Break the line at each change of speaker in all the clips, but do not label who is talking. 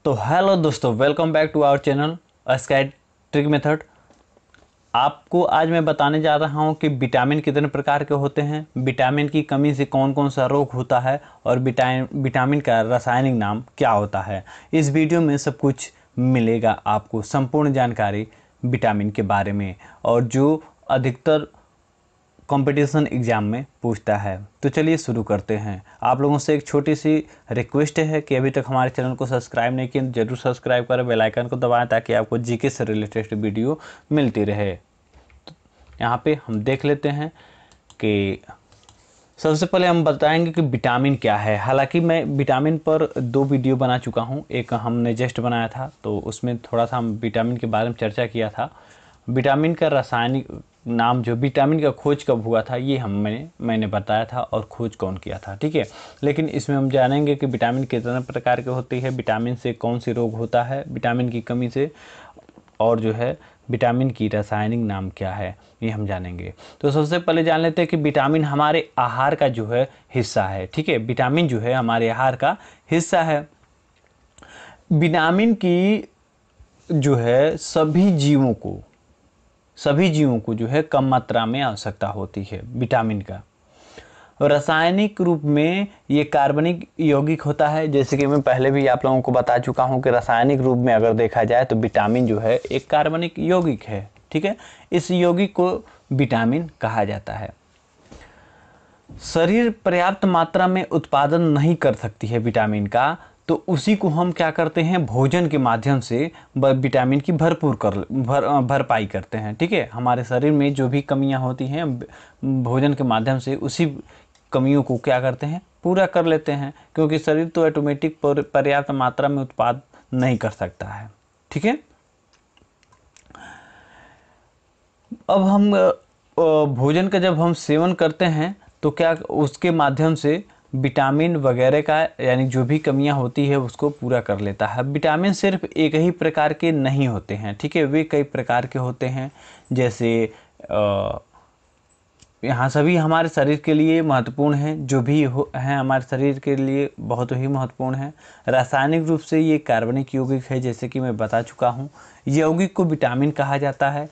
तो हेलो दोस्तों, welcome back to our channel sky trick method. आपको आज मैं बताने जा रहा हूं कि विटामिन कितने प्रकार के होते हैं, विटामिन की कमी से कौन कौन सा रोग होता है और विटामिन का रासायनिक नाम क्या होता है। इस वीडियो में सब कुछ मिलेगा आपको, संपूर्ण जानकारी विटामिन के बारे में, और जो अधिकतर कंपटीशन एग्ज़ाम में पूछता है। तो चलिए शुरू करते हैं। आप लोगों से एक छोटी सी रिक्वेस्ट है कि अभी तक हमारे चैनल को सब्सक्राइब नहीं किया तो जरूर सब्सक्राइब करें, बेल आइकन को दबाएं ताकि आपको जीके से रिलेटेड वीडियो मिलती रहे। तो यहाँ पे हम देख लेते हैं कि सबसे पहले हम बताएंगे कि विटामिन क्या है। हालांकि मैं विटामिन पर 2 वीडियो बना चुका हूँ, एक हमने जस्ट बनाया था तो उसमें थोड़ा सा हम विटामिन के बारे में चर्चा किया था। विटामिन का रासायनिक नाम, जो विटामिन का खोज कब हुआ था ये मैंने बताया था, और खोज कौन किया था, ठीक है। लेकिन इसमें हम जानेंगे कि विटामिन कितने प्रकार के होती है, विटामिन से कौन सी रोग होता है विटामिन की कमी से, और जो है विटामिन की रासायनिक नाम क्या है ये हम जानेंगे। तो सबसे पहले जान लेते हैं कि विटामिन हमारे आहार का जो है हिस्सा है, ठीक है। विटामिन जो है हमारे आहार का हिस्सा है। विटामिन की जो है सभी जीवों को जो है कम मात्रा में आवश्यकता होती है विटामिन का। रासायनिक रूप में ये कार्बनिक यौगिक होता है, जैसे कि मैं पहले भी आप लोगों को बता चुका हूं कि रासायनिक रूप में अगर देखा जाए तो विटामिन जो है एक कार्बनिक यौगिक है, ठीक है। इस यौगिक को विटामिन कहा जाता है। शरीर पर्याप्त मात्रा में उत्पादन नहीं कर सकती है विटामिन का, तो उसी को हम क्या करते हैं, भोजन के माध्यम से विटामिन की भरपाई करते हैं, ठीक है। हमारे शरीर में जो भी कमियां होती हैं भोजन के माध्यम से उसी कमियों को क्या करते हैं, पूरा कर लेते हैं, क्योंकि शरीर तो ऑटोमेटिक पर्याप्त मात्रा में उत्पाद नहीं कर सकता है, ठीक है। अब हम भोजन का जब हम सेवन करते हैं तो क्या उसके माध्यम से विटामिन वगैरह का, यानी जो भी कमियां होती है उसको पूरा कर लेता है। विटामिन सिर्फ एक ही प्रकार के नहीं होते हैं, ठीक है, वे कई प्रकार के होते हैं। जैसे यहाँ सभी हमारे शरीर के लिए महत्वपूर्ण हैं, जो भी हैं हमारे शरीर के लिए बहुत ही महत्वपूर्ण है। रासायनिक रूप से ये कार्बनिक यौगिक है, जैसे कि मैं बता चुका हूँ। यौगिक को विटामिन कहा जाता है।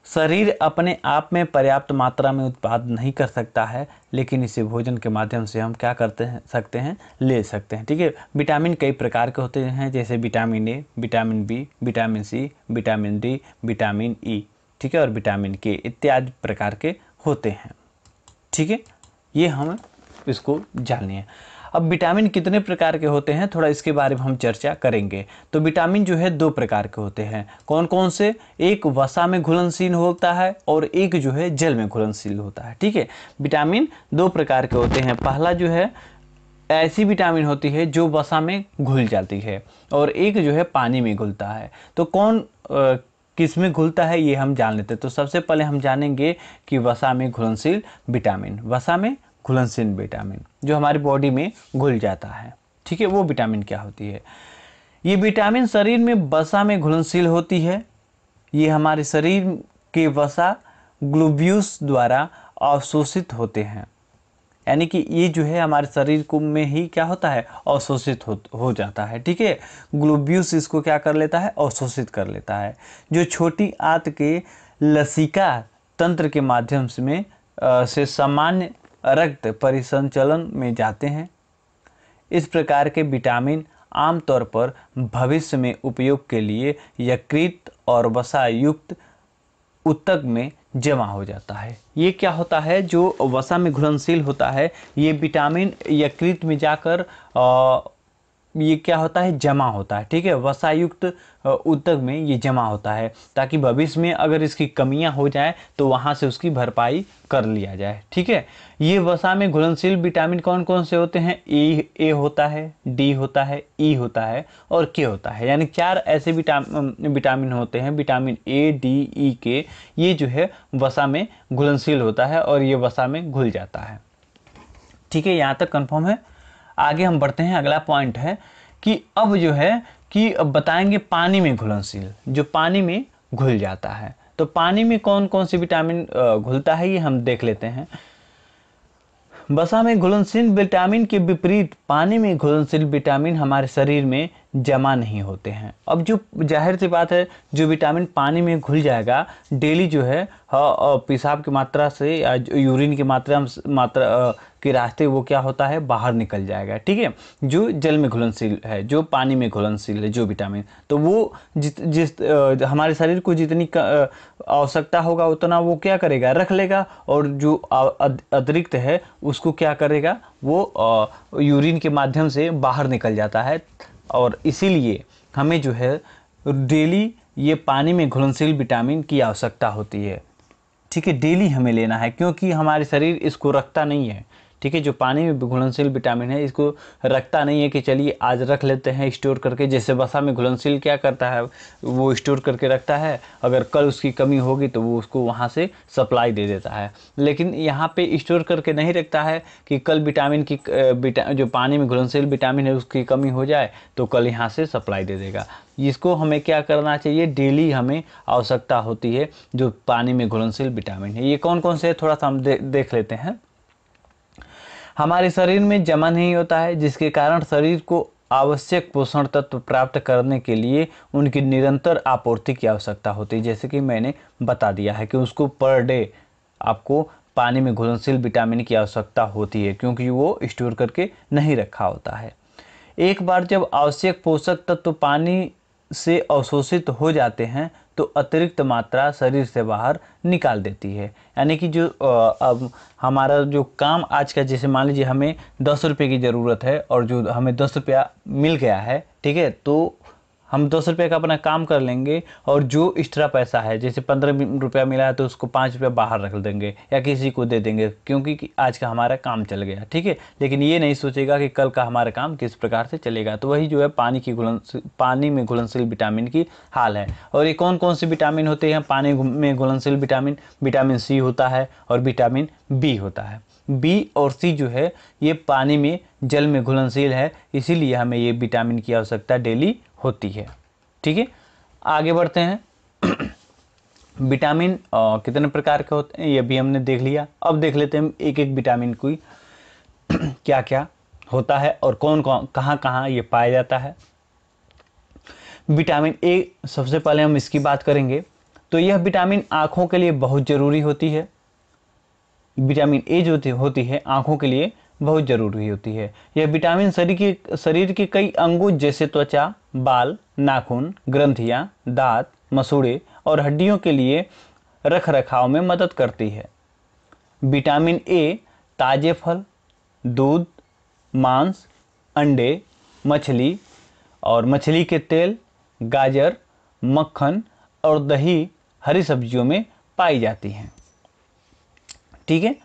शरीर अपने आप में पर्याप्त मात्रा में उत्पाद नहीं कर सकता है, लेकिन इसे भोजन के माध्यम से हम क्या सकते हैं, ले सकते हैं, ठीक है। विटामिन कई प्रकार के होते हैं, जैसे vitamin A, vitamin B, vitamin C, vitamin D, vitamin E, ठीक है, और विटामिन के इत्यादि प्रकार के होते हैं, ठीक है। ये हम इसको जानिए है। अब विटामिन कितने प्रकार के होते हैं, थोड़ा इसके बारे में हम चर्चा करेंगे। तो विटामिन जो है 2 प्रकार के होते हैं। कौन कौन से? एक वसा में घुलनशील होता है और एक जो है जल में घुलनशील होता है, ठीक है। विटामिन 2 प्रकार के होते हैं। पहला जो है ऐसी विटामिन होती है जो वसा में घुल जाती है, और एक जो है पानी में घुलता है। तो कौन किस में घुलता है ये हम जान लेते हैं। तो सबसे पहले हम जानेंगे कि वसा में घुलनशील विटामिन, वसा में घुलनशील विटामिन जो हमारी बॉडी में घुल जाता है, ठीक है, वो विटामिन क्या होती है। ये विटामिन शरीर में वसा में घुलनशील होती है। ये हमारे शरीर के वसा ग्लोब्यूल्स द्वारा अवशोषित होते हैं, यानी कि ये जो है हमारे शरीर को में ही क्या होता है, अवशोषित हो जाता है, ठीक है। ग्लोब्यूल्स इसको क्या कर लेता है, अवशोषित कर लेता है, जो छोटी आंत के लसिका तंत्र के माध्यम से सामान्य रक्त परिसंचलन में जाते हैं। इस प्रकार के विटामिन आमतौर पर भविष्य में उपयोग के लिए यकृत और वसा युक्त ऊतक में जमा हो जाता है। ये क्या होता है, जो वसा में घुलनशील होता है, ये विटामिन यकृत में जाकर ये क्या होता है, जमा होता है, ठीक है। वसायुक्त ऊतक में ये जमा होता है, ताकि भविष्य में अगर इसकी कमियां हो जाए तो वहां से उसकी भरपाई कर लिया जाए, ठीक है। ये वसा में घुलनशील विटामिन कौन कौन से होते हैं? ए होता है, डी होता है, ई होता है और के होता है, यानी 4 ऐसे विटामिन होते हैं, विटामिन ए, डी, ई, के। ये जो है वसा में घुलनशील होता है और ये वसा में घुल जाता है, ठीक है। यहाँ तक कंफर्म है। आगे हम बढ़ते हैं। अगला पॉइंट है कि अब जो है कि अब बताएंगे पानी में घुलनशील, जो पानी में घुल जाता है। तो पानी में कौन कौन सी विटामिन घुलता है ये हम देख लेते हैं। वसा में घुलनशील विटामिन के विपरीत पानी में घुलनशील विटामिन हमारे शरीर में जमा नहीं होते हैं। अब जो जाहिर सी बात है, जो विटामिन पानी में घुल जाएगा डेली जो है पेशाब की मात्रा से या यूरिन की मात्रा के रास्ते वो क्या होता है, बाहर निकल जाएगा। ठीक है, जो जल में घुलनशील है, जो पानी में घुलनशील है जो विटामिन, तो वो हमारे शरीर को जितनी आवश्यकता होगा उतना वो क्या करेगा, रख लेगा, और जो अतिरिक्त है उसको क्या करेगा, वो यूरिन के माध्यम से बाहर निकल जाता है। और इसीलिए हमें जो है डेली ये पानी में घुलनशील विटामिन की आवश्यकता होती है। ठीक है, डेली हमें लेना है, क्योंकि हमारे शरीर इसको रखता नहीं है। ठीक है, जो पानी में घुलनशील विटामिन है इसको रखता नहीं है कि चलिए आज रख लेते हैं स्टोर करके। जैसे वसा में घुलनशील क्या करता है, वो स्टोर करके रखता है, अगर कल उसकी कमी होगी तो वो उसको वहाँ से सप्लाई दे देता है। लेकिन यहाँ पे स्टोर करके नहीं रखता है कि कल विटामिन की जो पानी में घुलनशील विटामिन है उसकी कमी हो जाए तो कल यहाँ से सप्लाई दे देगा। इसको हमें क्या करना चाहिए, डेली हमें आवश्यकता होती है जो पानी में घुलनशील विटामिन है। ये कौन कौन से है थोड़ा सा हम देख लेते हैं। हमारे शरीर में जमा नहीं होता है, जिसके कारण शरीर को आवश्यक पोषण तत्व प्राप्त करने के लिए उनकी निरंतर आपूर्ति की आवश्यकता होती है। जैसे कि मैंने बता दिया है कि उसको पर डे आपको पानी में घुलनशील विटामिन की आवश्यकता होती है, क्योंकि वो स्टोर करके नहीं रखा होता है। एक बार जब आवश्यक पोषक तत्व पानी से अवशोषित हो जाते हैं तो अतिरिक्त मात्रा शरीर से बाहर निकाल देती है। यानी कि जो अब हमारा जो काम आज का, जैसे मान लीजिए हमें 10 रुपये की ज़रूरत है और जो हमें 10 रुपया मिल गया है, ठीक है, तो हम 10 रुपये का अपना काम कर लेंगे, और जो एक्स्ट्रा पैसा है, जैसे 15 रुपया मिला है तो उसको 5 रुपया बाहर रख देंगे या किसी को दे देंगे, क्योंकि आज का हमारा काम चल गया। ठीक है, लेकिन ये नहीं सोचेगा कि कल का हमारा काम किस प्रकार से चलेगा। तो वही जो है पानी में घुलनशील विटामिन की हाल है। और ये कौन कौन से विटामिन होते हैं पानी में घुलनशील विटामिन? विटामिन सी होता है और विटामिन बी होता है। बी और सी जो है ये पानी में जल में घुलनशील है, इसीलिए हमें ये विटामिन की आवश्यकता डेली होती है। ठीक है, आगे बढ़ते हैं। विटामिन कितने प्रकार के होते हैं ये भी हमने देख लिया। अब देख लेते हैं एक एक विटामिन को क्या क्या होता है और कौन कौन कहाँ कहाँ ये पाया जाता है। विटामिन ए, सबसे पहले हम इसकी बात करेंगे तो यह विटामिन आँखों के लिए बहुत ज़रूरी होती है। विटामिन ए जो होती है आँखों के लिए बहुत ज़रूरी होती है। यह विटामिन शरीर के कई अंगों जैसे त्वचा, बाल, नाखून, ग्रंथियां, दांत, मसूड़े और हड्डियों के लिए रख रखाव में मदद करती है। विटामिन ए ताजे फल, दूध, मांस, अंडे, मछली और मछली के तेल, गाजर, मक्खन और दही, हरी सब्जियों में पाई जाती हैं। ठीक है,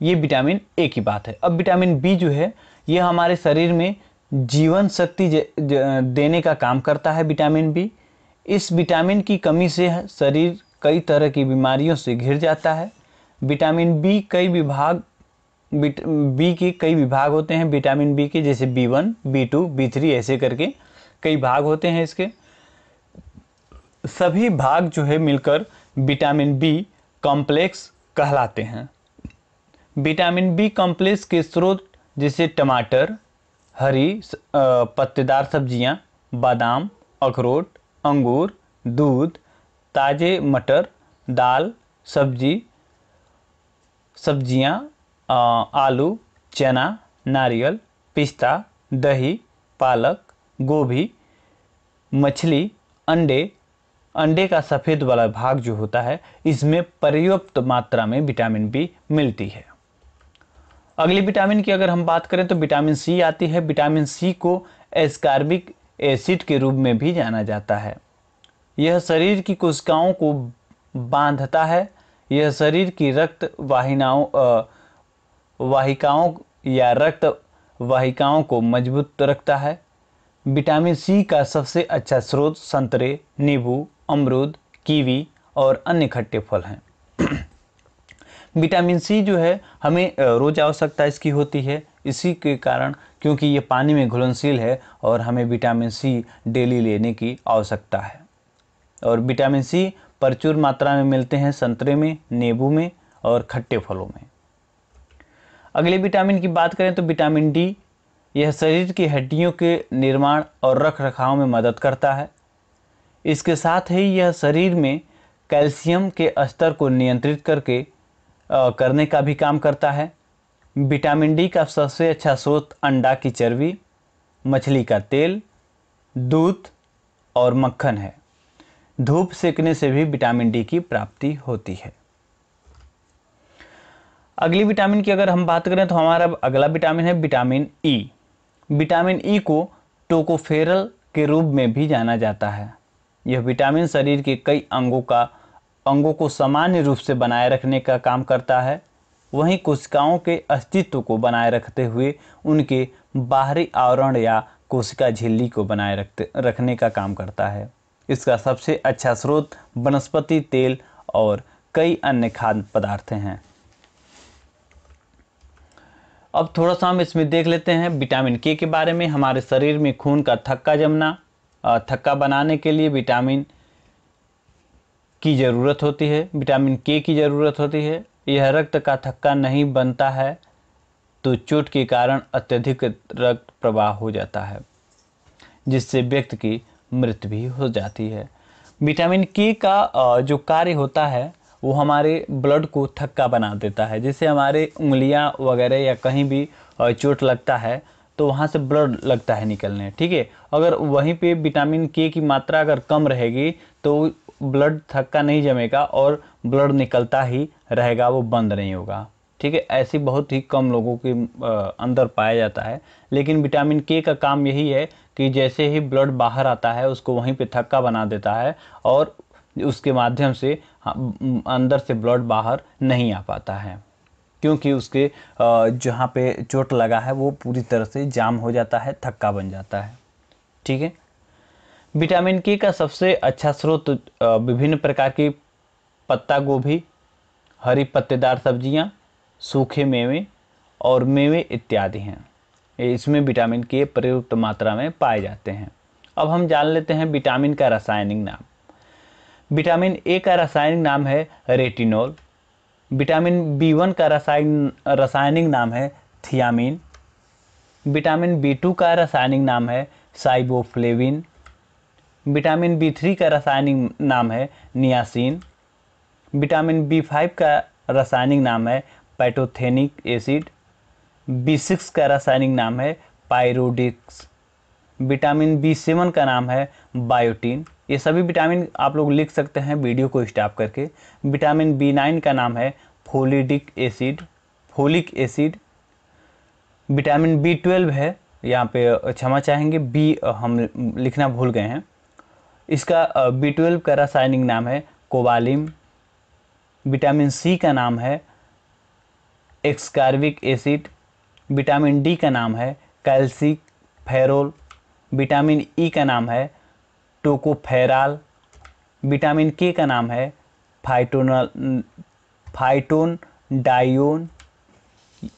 ये विटामिन ए की बात है। अब विटामिन बी जो है ये हमारे शरीर में जीवन शक्ति देने का काम करता है। विटामिन बी, इस विटामिन की कमी से शरीर कई तरह की बीमारियों से घिर जाता है। विटामिन बी के कई विभाग होते हैं। विटामिन बी के जैसे B1, B2, B3 ऐसे करके कई भाग होते हैं। इसके सभी भाग जो है मिलकर विटामिन बी कॉम्प्लेक्स कहलाते हैं। विटामिन बी कॉम्प्लेक्स के स्रोत जैसे टमाटर, हरी पत्तेदार सब्जियां, बादाम, अखरोट, अंगूर, दूध, ताजे मटर, दाल, सब्जियां, आलू, चना, नारियल, पिस्ता, दही, पालक, गोभी, मछली, अंडे का सफ़ेद वाला भाग जो होता है इसमें पर्याप्त मात्रा में विटामिन बी मिलती है। अगली विटामिन की अगर हम बात करें तो विटामिन सी आती है। विटामिन सी को एस्कॉर्बिक एसिड के रूप में भी जाना जाता है। यह शरीर की कोशिकाओं को बांधता है। यह शरीर की रक्त वाहिकाओं या रक्त वाहिकाओं को मजबूत रखता है। विटामिन सी का सबसे अच्छा स्रोत संतरे, नींबू, अमरूद, कीवी और अन्य खट्टे फल हैं। विटामिन सी जो है हमें रोज़ आवश्यकता इसकी होती है, इसी के कारण क्योंकि ये पानी में घुलनशील है और हमें विटामिन सी डेली लेने की आवश्यकता है। और विटामिन सी प्रचुर मात्रा में मिलते हैं संतरे में, नींबू में और खट्टे फलों में। अगले विटामिन की बात करें तो विटामिन डी, यह शरीर की हड्डियों के निर्माण और रख रखाव में मदद करता है। इसके साथ ही यह शरीर में कैल्शियम के स्तर को नियंत्रित करने का भी काम करता है। विटामिन डी का सबसे अच्छा स्रोत अंडा की चर्बी, मछली का तेल, दूध और मक्खन है। धूप सेकने से भी विटामिन डी की प्राप्ति होती है। अगली विटामिन की अगर हम बात करें तो हमारा अगला विटामिन है विटामिन ई। विटामिन ई को टोकोफेरल के रूप में भी जाना जाता है। यह विटामिन शरीर के कई अंगों को सामान्य रूप से बनाए रखने का काम करता है। वहीं कोशिकाओं के अस्तित्व को बनाए रखते हुए उनके बाहरी आवरण या कोशिका झिल्ली को बनाए रखने का काम करता है। इसका सबसे अच्छा स्रोत वनस्पति तेल और कई अन्य खाद्य पदार्थ हैं। अब थोड़ा सा हम इसमें देख लेते हैं विटामिन के बारे में। हमारे शरीर में खून का थक्का बनाने के लिए विटामिन की ज़रूरत होती है, विटामिन के की ज़रूरत होती है। यह रक्त का थक्का नहीं बनता है तो चोट के कारण अत्यधिक रक्त प्रवाह हो जाता है, जिससे व्यक्ति की मृत्यु भी हो जाती है। विटामिन के का जो कार्य होता है वो हमारे ब्लड को थक्का बना देता है, जिससे हमारे उंगलियां वगैरह या कहीं भी चोट लगता है तो वहाँ से ब्लड लगता है निकलने। ठीक है, अगर वहीं पे विटामिन के की मात्रा अगर कम रहेगी तो ब्लड थक्का नहीं जमेगा और ब्लड निकलता ही रहेगा, वो बंद नहीं होगा। ठीक है, ऐसी बहुत ही कम लोगों के अंदर पाया जाता है। लेकिन विटामिन के का काम यही है कि जैसे ही ब्लड बाहर आता है उसको वहीं पे थक्का बना देता है और उसके माध्यम से अंदर से ब्लड बाहर नहीं आ पाता है, क्योंकि उसके जहाँ पे चोट लगा है वो पूरी तरह से जाम हो जाता है, थक्का बन जाता है। ठीक है, विटामिन के का सबसे अच्छा स्रोत विभिन्न प्रकार की पत्ता गोभी, हरी पत्तेदार सब्जियां, सूखे मेवे और मेवे इत्यादि हैं। इसमें विटामिन के पर्याप्त मात्रा में पाए जाते हैं। अब हम जान लेते हैं विटामिन का रासायनिक नाम। विटामिन ए का रासायनिक नाम है रेटिनॉल। विटामिन बी1 का रासायनिक नाम है थियामिन। विटामिन बी2 का रासायनिक नाम है साइबोफ्लेविन। विटामिन बी3 का रासायनिक नाम है नियासिन। विटामिन बी5 का रासायनिक नाम है पैटोथेनिक एसिड। बी6 का रासायनिक नाम है पायरोडिक्स। विटामिन बी7 का नाम है बायोटीन। ये सभी विटामिन आप लोग लिख सकते हैं वीडियो को स्टॉप करके। विटामिन बी9 का नाम है फोलिक एसिड। विटामिन बी12 है, यहाँ पे क्षमा चाहेंगे, बी हम लिखना भूल गए हैं। इसका बी12 का रासायनिक नाम है कोबालिम। विटामिन सी का नाम है एक्सकार्बिक एसिड। विटामिन डी का नाम है कैल्सीफेरोल। विटामिन ई का नाम है टोकोफेराल। विटामिन के का नाम है फाइटोनडाइओन।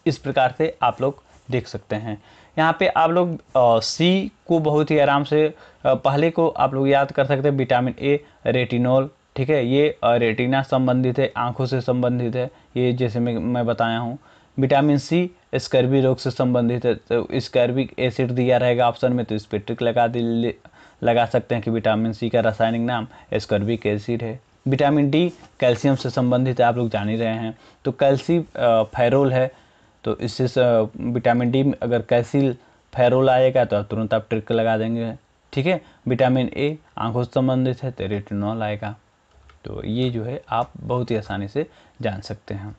इस प्रकार से आप लोग देख सकते हैं। यहाँ पे आप लोग सी को बहुत ही आराम से पहले को आप लोग याद कर सकते हैं। विटामिन ए रेटिनॉल, ठीक है, ये रेटिना संबंधित है, आंखों से संबंधित है, ये जैसे मैं बताया हूँ। विटामिन सी स्कर्वी रोग से संबंधित है, तो स्कर्विक एसिड दिया रहेगा ऑप्शन में, तो इस पर टिक लगा सकते हैं कि विटामिन सी का रासायनिक नाम स्कर्विक एसिड है। विटामिन डी कैल्शियम से संबंधित है, आप लोग जान ही रहे हैं, तो कैल्सीफेरोल है, तो इससे विटामिन डी में अगर कैल्सीफेरोल आएगा तो तुरंत आप टिक लगा देंगे। ठीक है, विटामिन ए आंखों से संबंधित है तो रेटिनॉल आएगा। तो ये जो है आप बहुत ही आसानी से जान सकते हैं।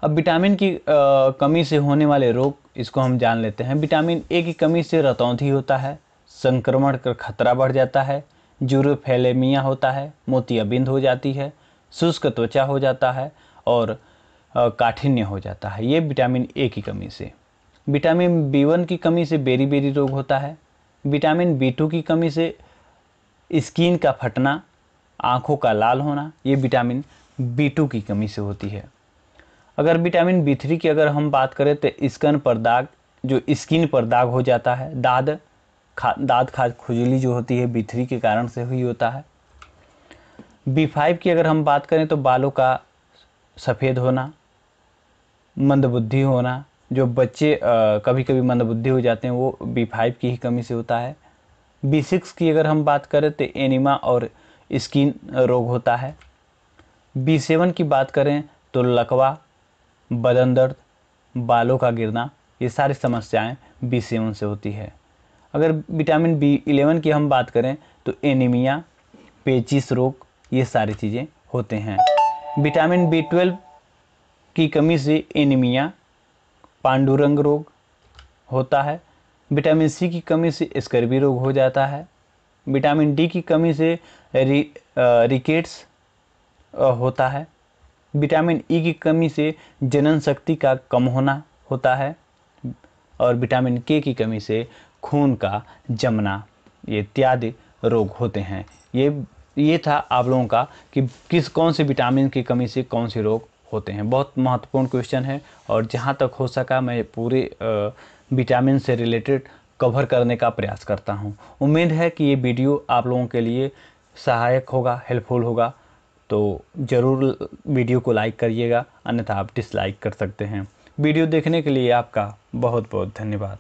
अब विटामिन की कमी से होने वाले रोग, इसको हम जान लेते हैं। विटामिन ए की कमी से रतौंधी होता है, संक्रमण का खतरा बढ़ जाता है, यूरोफेलेमिया होता है, मोतियाबिंद हो जाती है, शुष्क त्वचा हो जाता है और काठिन्य हो जाता है, ये विटामिन ए की कमी से। विटामिन बी1 की कमी से बेरी रोग होता है। विटामिन बी2 की कमी से स्किन का फटना, आँखों का लाल होना, ये विटामिन बी2 की कमी से होती है। अगर विटामिन बी3 की अगर हम बात करें तो स्किन पर दाग हो जाता है, दाँत खाज खुजली जो होती है बी3 के कारण से हुई होता है। बी5 की अगर हम बात करें तो बालों का सफ़ेद होना, मंदबुद्धि होना, जो बच्चे कभी कभी मंदबुद्धि हो जाते हैं वो B5 की ही कमी से होता है। B6 की अगर हम बात करें तो एनीमा और स्किन रोग होता है। B7 की बात करें तो लकवा, बदन दर्द, बालों का गिरना, ये सारी समस्याएं B7 से होती है। अगर विटामिन B11 की हम बात करें तो एनीमिया, पेचिस रोग, ये सारी चीज़ें होते हैं। विटामिन B12 की कमी से एनीमिया, पांडुरंग रोग होता है। विटामिन सी की कमी से स्कर्वी रोग हो जाता है। विटामिन डी की कमी से रिकेट्स होता है। विटामिन ई की कमी से जनन शक्ति का कम होना होता है। और विटामिन के की कमी से खून का जमना, ये इत्यादि रोग होते हैं। ये था आप लोगों का कि कौन से विटामिन की कमी से कौन से रोग होते हैं। बहुत महत्वपूर्ण क्वेश्चन है और जहाँ तक हो सका मैं पूरे विटामिन से रिलेटेड कवर करने का प्रयास करता हूँ। उम्मीद है कि ये वीडियो आप लोगों के लिए सहायक होगा, हेल्पफुल होगा। तो ज़रूर वीडियो को लाइक करिएगा, अन्यथा आप डिसलाइक कर सकते हैं। वीडियो देखने के लिए आपका बहुत बहुत धन्यवाद।